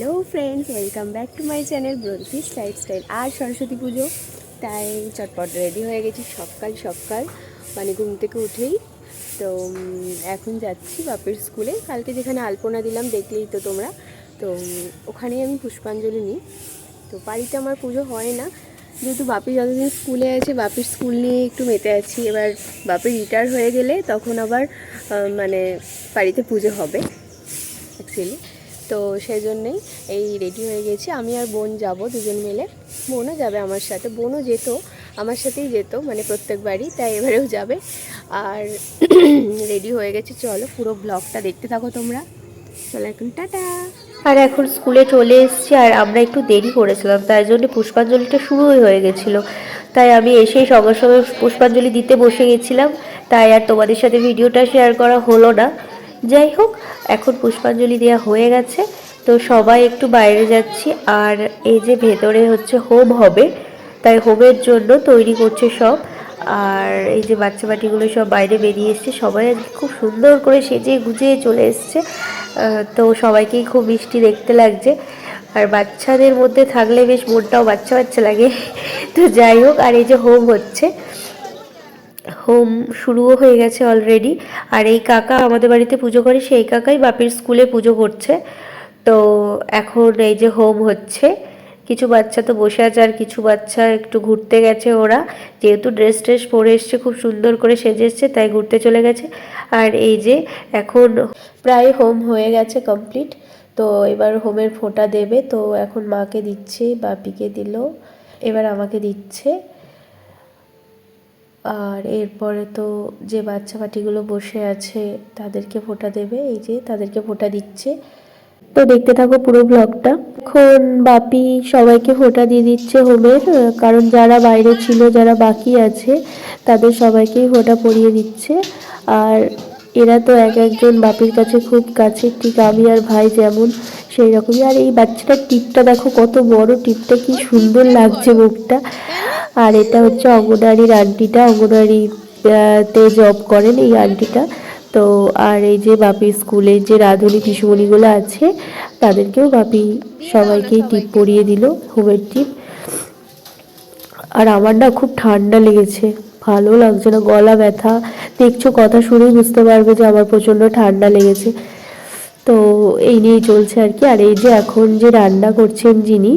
Hello friends, welcome back to my channel ব্রন্থিস lifestyle. আর সরস্বতী পুজো, তাই চটপট রেডি হয়ে গেছি সকাল সকাল, মানে ঘুম থেকে উঠেই। তো এখন যাচ্ছি বাপের স্কুলে। কালকে যেখানে আলপনা দিলাম দেখলেই তো তোমরা, তো ওখানেই আমি পুষ্পাঞ্জলি নিই। তো বাড়িতে আমার পুজো হয় না, যেহেতু বাপি যতদিন স্কুলে আছে বাপির স্কুল নিয়ে একটু মেতে আছি। এবার বাপি রিটায়ার হয়ে গেলে তখন আবার মানে বাড়িতে পুজো হবে অ্যাকচুয়ালি। তো সেই জন্যেই এই রেডি হয়ে গেছি। আমি আর বোন যাব দুজন মিলে। বোনও যাবে আমার সাথে, বোনও যেত আমার সাথেই যেত মানে প্রত্যেকবারই, তাই এবারেও যাবে। আর রেডি হয়ে গেছে, চলো পুরো ব্লগটা দেখতে থাকো তোমরা। চলো এখন টাটা। আর এখন স্কুলে চলে এসেছি, আর আমরা একটু দেরি করেছিলাম, তাই জন্য পুষ্পাঞ্জলিটা শুরুই হয়ে গেছিলো। তাই আমি এসেই সঙ্গে সঙ্গে পুষ্পাঞ্জলি দিতে বসে গেছিলাম, তাই আর তোমাদের সাথে ভিডিওটা শেয়ার করা হলো না। যাই হোক, এখন পুষ্পাঞ্জলি দেওয়া হয়ে গেছে, তো সবাই একটু বাইরে যাচ্ছি। আর এই যে ভেতরে হচ্ছে হোম হবে, তাই হোমের জন্য তৈরি করছে সব। আর এই যে বাচ্চা বাটিগুলো সব বাইরে বেরিয়ে এসছে, সবাই আজকে খুব সুন্দর করে সেজে গুজে চলে এসছে। তো সবাইকেই খুব মিষ্টি দেখতে লাগছে, আর বাচ্চাদের মধ্যে থাকলে বেশ মনটাও বাচ্চা বাচ্চা লাগে। তো যাই হোক, আর এই যে হোম হচ্ছে, হোম শুরুও হয়ে গেছে অলরেডি। আর এই কাকা আমাদের বাড়িতে পুজো করে, সেই কাকাই বাপির স্কুলে পুজো করছে। তো এখন এই যে হোম হচ্ছে, কিছু বাচ্চা তো বসে আছে, আর কিছু বাচ্চা একটু ঘুরতে গেছে। ওরা যেহেতু ড্রেস ট্রেস পরে এসছে, খুব সুন্দর করে সেজে এসছে, তাই ঘুরতে চলে গেছে। আর এই যে এখন প্রায় হোম হয়ে গেছে কমপ্লিট। তো এবার হোমের ফোঁটা দেবে, তো এখন মাকে দিচ্ছে, বাপিকে দিল, এবার আমাকে দিচ্ছে। আর এরপরে তো যে বাচ্চা পাটিগুলো বসে আছে তাদেরকে ফোঁটা দেবে, এই যে তাদেরকে ফোঁটা দিচ্ছে। তো দেখতে থাকো পুরো ব্লগটা। এখন বাপি সবাইকে ফোঁটা দিয়ে দিচ্ছে হোমের, কারণ যারা বাইরে ছিল, যারা বাকি আছে, তাদের সবাইকেই ফোঁটা পরিয়ে দিচ্ছে। আর এরা তো এক একজন বাপির কাছে খুব কাছের, ঠিক আমি আর ভাই যেমন, সেই রকমই। আর এই বাচ্চাটার টিপটা দেখো, কত বড় টিপটা, কি সুন্দর লাগছে মুখটা। আর এটা হচ্ছে অঙ্গনওয়াড়ির আন্টিটা, অঙ্গনওয়াড়ি তে জব করেন এই আন্টিটা। তো আর এই যে বাপির স্কুলে যে রাঁধুনি পিসুমণিগুলো আছে, তাদেরকেও বাপি সবাইকেই টিপ পরিয়ে দিল, হোমের টিপ। আর আমার না খুব ঠান্ডা লেগেছে, ভালো লাগছে না, গলা ব্যথা। দেখছো, কথা শুনেই বুঝতে পারবে যে আমার প্রচণ্ড ঠান্ডা লেগেছে। তো এই নিয়েই চলছে আর কি। আর এই যে এখন যে রান্না করছেন যিনি,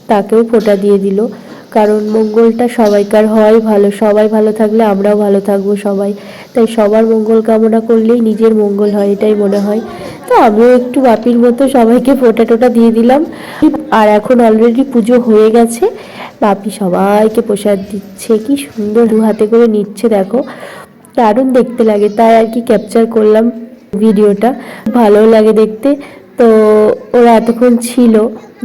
তাকেও ফোঁটা দিয়ে দিল, কারণ মঙ্গলটা সবাইকার হয় ভালো, সবাই ভালো থাকলে আমরাও ভালো থাকবো সবাই। তাই সবার মঙ্গল কামনা করলেই নিজের মঙ্গল হয়, এটাই মনে হয়। তো আমিও একটু বাপির মতো সবাইকে ফোঁটা টোটা দিয়ে দিলাম। আর এখন অলরেডি পুজো হয়ে গেছে, বাপি সবাইকে প্রসাদ দিচ্ছে, কি সুন্দর দু হাতে করে নিচ্ছে, দেখো দারুণ দেখতে লাগে, তাই আর কি ক্যাপচার করলাম ভিডিওটা। ভালো লাগে দেখতে। তো ওরা এতক্ষণ ছিল,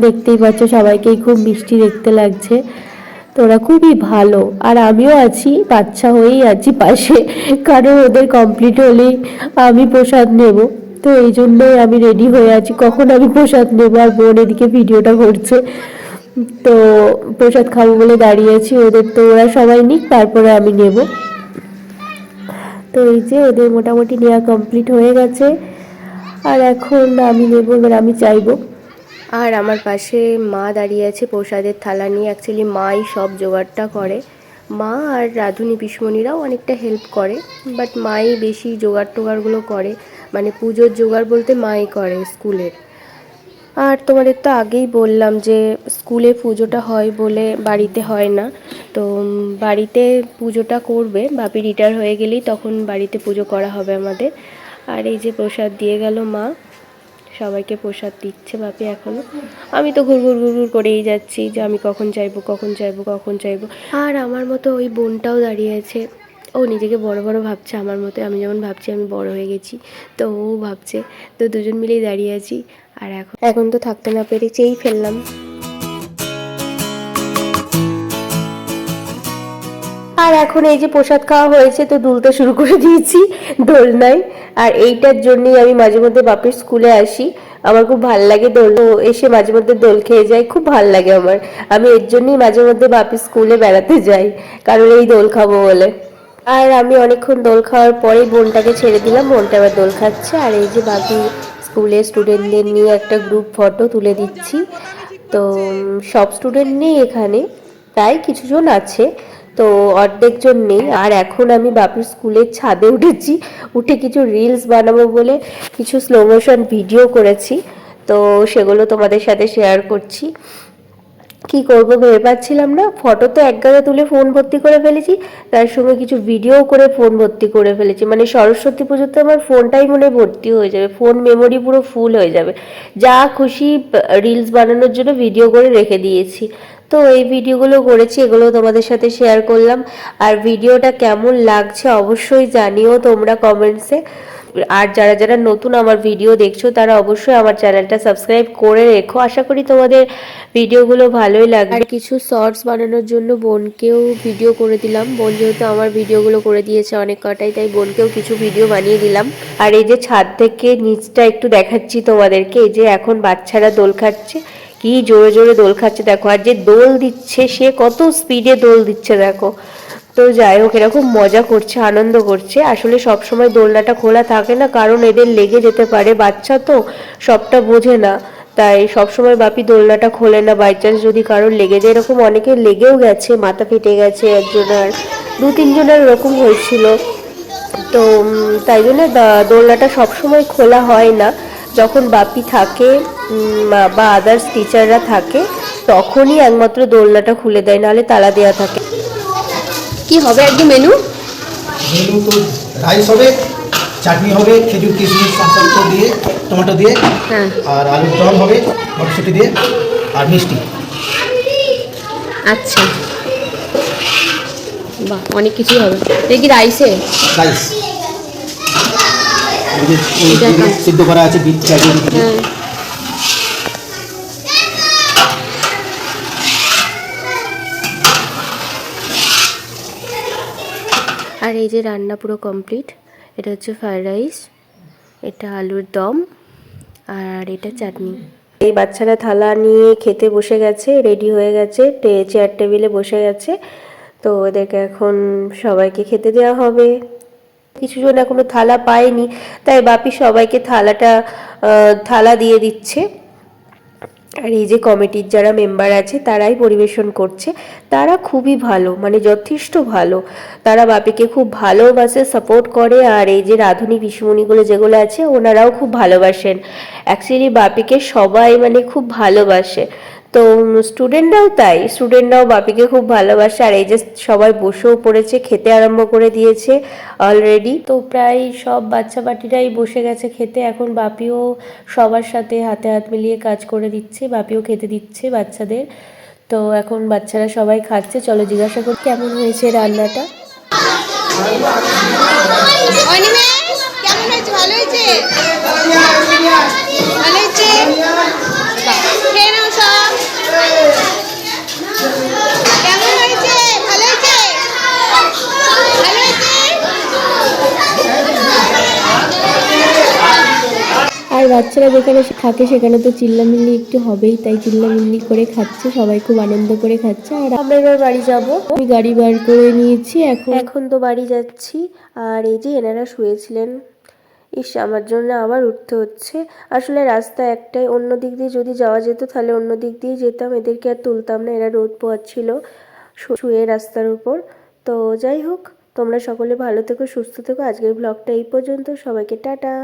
দেখতেই পাচ্ছ সবাইকেই খুব মিষ্টি দেখতে লাগছে। তো ওরা খুবই ভালো, আর আমিও আছি, বাচ্চা হয়েই আছি পাশে, কারণ ওদের কমপ্লিট হলেই আমি প্রসাদ নেব। তো এই জন্যই আমি রেডি হয়ে আছি, কখন আমি প্রসাদ নেবো। আর বোন এদিকে ভিডিওটা করছে, তো প্রসাদ খাবো বলে দাঁড়িয়ে আছি। ওদের তো ওরা সবাই নিক, তারপরে আমি নেব। তো এই যে ওদের মোটামুটি নেওয়া কমপ্লিট হয়ে গেছে, আর এখন আমি নেব, এবার আমি চাইবো। আর আমার পাশে মা দাঁড়িয়ে আছে প্রসাদের থালা নিয়ে। অ্যাকচুয়ালি মাই সব জোগাড়টা করে, মা আর রাঁধুনি পিসমণিরাও অনেকটা হেল্প করে, বাট মাই বেশি জোগাড় টোগাড়গুলো করে, মানে পুজোর জোগাড় বলতে মাই করে স্কুলের। আর তোমাদের তো আগেই বললাম যে স্কুলে পুজোটা হয় বলে বাড়িতে হয় না। তো বাড়িতে পুজোটা করবে বাপি রিটায়ার হয়ে গেলেই, তখন বাড়িতে পুজো করা হবে আমাদের। আর এই যে প্রসাদ দিয়ে গেল মা, সবাইকে প্রসাদ দিচ্ছে বাপি এখনও। আমি তো ঘুরঘুর ঘুরঘুর করেই যাচ্ছি যে আমি কখন চাইবো, কখন চাইবো, কখন চাইবো। আর আমার মতো ওই বোনটাও দাঁড়িয়ে আছে, ও নিজেকে বড় বড় ভাবছে আমার মতো, আমি যেমন ভাবছি আমি বড় হয়ে গেছি, তো ও ভাবছে। তো দুজন মিলেই দাঁড়িয়ে আছি। আর এখন তো থাকতে না পেরে চেয়েই ফেললাম। আর এখন এই যে প্রসাদ খাওয়া হয়েছে, তো দুলতে শুরু করে দিয়েছি দোলনায়। আর এইটার জন্যই আমি মাঝে মধ্যে বাপের স্কুলে আসি, আমার খুব ভাল লাগে দোল, এসে মাঝে মধ্যে দোল খেয়ে যাই, খুব ভাল লাগে আমার। আমি এর জন্যই মাঝে মধ্যে বাপের স্কুলে বেড়াতে যাই, কারণ এই দোল খাবো বলে। আর আমি অনেকক্ষণ দোল খাওয়ার পরেই বোনটাকে ছেড়ে দিলাম, বোনটা আবার দোল খাচ্ছে। আর এই যে বাপি স্কুলের স্টুডেন্টদের নিয়ে একটা গ্রুপ ফটো তুলে দিচ্ছি। তো সব স্টুডেন্ট নেই এখানে, প্রায় কিছুজন আছে, তো অর্ধেক জন নেই। আর এখন আমি বাপির স্কুলের ছাদে উঠেছি, উঠে কিছু রিলস বানাবো বলে কিছু স্লো মোশন ভিডিও করেছি, তো সেগুলো তোমাদের সাথে শেয়ার করছি। কি করব ভেবে পাচ্ছিলাম না, ফটো তো এক গাদা তুলে ফোন ভর্তি করে ফেলেছি, তার সঙ্গে কিছু ভিডিও করে ফোন ভর্তি করে ফেলেছি। মানে সরস্বতী পুজোতে আমার ফোনটাই মনে ভর্তি হয়ে যাবে, ফোন মেমোরি পুরো ফুল হয়ে যাবে, যা খুশি রিলস বানানোর জন্য ভিডিও করে রেখে দিয়েছি। তো এই ভিডিওগুলো করেছি, এগুলো তোমাদের সাথে শেয়ার করলাম। আর ভিডিওটা কেমন লাগছে অবশ্যই জানিও তোমরা কমেন্টসে। আর যারা যারা নতুন আমার ভিডিও দেখছো তারা অবশ্যই আমার চ্যানেলটা সাবস্ক্রাইব করে রেখো। আশা করি তোমাদের ভিডিওগুলো ভালোই লাগবে। আর কিছু শর্টস বানানোর জন্য বোনকেও ভিডিও করে দিলাম, বোন যেহেতু আমার ভিডিওগুলো করে দিয়েছে অনেক কটাই, তাই বোনকেও কিছু ভিডিও বানিয়ে দিলাম। আর এই যে ছাদ থেকে নিচটা একটু দেখাচ্ছি তোমাদেরকে, এই যে এখন বাচ্চারা দোল খাচ্ছে, কি জোরে জোরে দোল খাচ্ছে দেখো। আর যে দোল দিচ্ছে সে কত স্পিডে দোল দিচ্ছে দেখো। তো যাই হোক, এরকম মজা করছে, আনন্দ করছে। আসলে সব সময় দোলনাটা খোলা থাকে না, কারণ এদের লেগে যেতে পারে, বাচ্চা তো সবটা বোঝে না, তাই সবসময় বাপি দোলনাটা খোলে না, বাই চান্স যদি কারোর লেগে যায়। এরকম অনেকে লেগেও গেছে, মাথা ফেটে গেছে একজনের, দু তিনজনের এরকম হয়েছিল। তো তাই জন্য দোলনাটা সবসময় খোলা হয় না, যখন বাপি থাকে বা আদার্স টিচাররা থাকে তখনই একমাত্র দোলনাটা খুলে দেয়, নাহলে তালা দেওয়া থাকে। কি হবে একদম মেনু? মেনু তো রাইস হবে, চাটনি হবে, খেজুর কিশমিশ সমস্ত দিয়ে, টমেটো দিয়ে, হ্যাঁ, আর আলুর দম হবে মটরশুঁটি দিয়ে, আর মিষ্টি। আচ্ছা, বাহ, অনেক কিছুই হবে। এটা কি রাইসে? রাইস সিদ্ধ করা আছে, বিট চাটনি। হ্যাঁ। আর এই যে রান্না পুরো কমপ্লিট। এটা হচ্ছে ফ্রাইড রাইস, এটা আলুর দম, আর এটা চাটনি। এই বাচ্চারা থালা নিয়ে খেতে বসে গেছে, রেডি হয়ে গেছে, চেয়ার টেবিলে বসে গেছে। তো ওদেরকে এখন সবাইকে খেতে দেওয়া হবে। কিছুজন এখনো থালা পায়নি, তাই বাপি সবাইকে থালা দিয়ে দিচ্ছে। আর এই যে কমিটির যারা মেম্বার আছে তারাই পরিবেশন করছে, তারা খুবই ভালো, মানে যথেষ্ট ভালো। তারা বাপিকে খুব ভালোবাসে, সাপোর্ট করে। আর এই যে রাঁধুনি পিসমণিগুলো যেগুলো আছে ওনারাও খুব ভালোবাসেন। অ্যাকচুয়ালি বাপিকে সবাই মানে খুব ভালোবাসে। তো স্টুডেন্টরাও বাপিকে খুব ভালোবাসে। আর এই যে সবাই বসেও পড়েছে, খেতে আরম্ভ করে দিয়েছে অলরেডি। তো প্রায় সব বাচ্চা পাটিরাই বসে গেছে খেতে। এখন বাপিও সবার সাথে হাতে হাত মিলিয়ে কাজ করে দিচ্ছে, বাপিও খেতে দিচ্ছে বাচ্চাদের। তো এখন বাচ্চারা সবাই খাচ্ছে। চলো জিজ্ঞাসা করি কেমন হয়েছে রান্নাটা। অনিমেষ কেমন হয়েছে? ভালো হয়েছে? ভালো হয়েছে? খেয়ে নাও সব। কেমন হয়েছে? ভালো হয়েছে? ভালো হয়েছে? আর বাচ্চারা যেখানে থাকে সেখানে তো চিল্লামিল্লি একটু হবেই, তাই চিল্লামিল্লি করে খাচ্ছে, সবাই খুব আনন্দ করে খাচ্ছে। আর আমরা এবার বাড়ি যাব, আমি গাড়ি বার করে নিয়েছি, এখন তো বাড়ি যাচ্ছি। আর এই যে এনারা শুয়েছিলেন, ইস, আমার জন্য আবার উঠতে হচ্ছে। আসলে রাস্তা একটাই, অন্য দিক দিয়ে যদি যাওয়া যেত তাহলে অন্য দিক দিয়ে যেতাম, এদেরকে আর তুলতাম না, এরা রোদ পোয়াচ্ছিল শুয়ে রাস্তার উপর। তো যাই হোক, তোমরা সকলে ভালো থেকো, সুস্থ থেকো। আজকের ব্লগটা এই পর্যন্ত, সবাইকে টাটা।